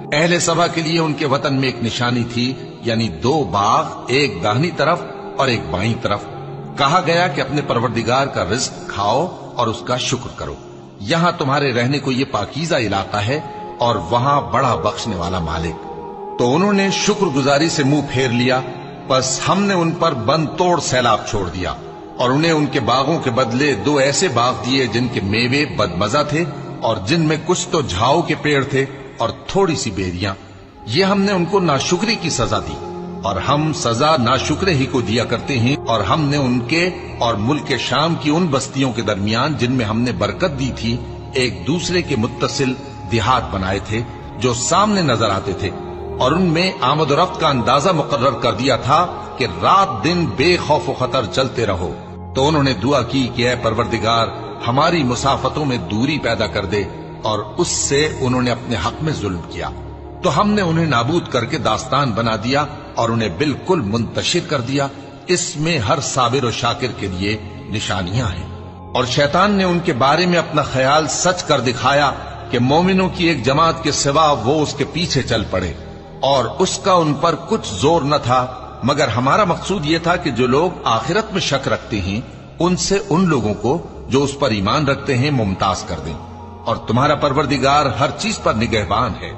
अहले सबा के लिए उनके वतन में एक निशानी थी, यानी 2 बाग, एक दाहिनी तरफ और एक बाईं तरफ। कहा गया कि अपने परवरदिगार का रिज्क खाओ और उसका शुक्र करो। यहां तुम्हारे रहने को ये पाकीज़ा इलाका है और वहां बड़ा बख्शने वाला मालिक। तो उन्होंने शुक्रगुजारी से मुंह फेर लिया, बस हमने उन पर बंद तोड़ सैलाब छोड़ दिया और उन्हें उनके बागों के बदले 2 ऐसे बाग दिए जिनके मेवे बदमजा थे और जिनमें कुछ तो झाओ के पेड़ थे और थोड़ी सी बेरियां। ये हमने उनको नाशुक्री की सजा दी और हम सजा नाशुक्रे ही को दिया करते हैं। और हमने उनके और मुल्क शाम की उन बस्तियों के दरमियान जिनमें हमने बरकत दी थी एक दूसरे के मुत्तसिल देहात बनाए थे जो सामने नजर आते थे और उनमें आमद और रफ्त का अंदाजा मुकर्रर कर दिया था कि रात दिन बेखौफ खतर चलते रहो। तो उन्होंने दुआ की कि ऐ परवरदिगार हमारी मुसाफतों में दूरी पैदा कर दे, और उससे उन्होंने अपने हक में जुल्म किया। तो हमने उन्हें नाबूद करके दास्तान बना दिया और उन्हें बिल्कुल मुंतशिर कर दिया। इसमें हर साबिर और शाकिर के लिए निशानियां हैं। और शैतान ने उनके बारे में अपना ख्याल सच कर दिखाया कि मोमिनों की एक जमात के सिवा वो उसके पीछे चल पड़े, और उसका उन पर कुछ जोर न था, मगर हमारा मकसूद ये था कि जो लोग आखिरत में शक रखते हैं उनसे उन लोगों को जो उस पर ईमान रखते हैं मुमताज कर दें। और तुम्हारा परवरदिगार हर चीज पर निगहबान है।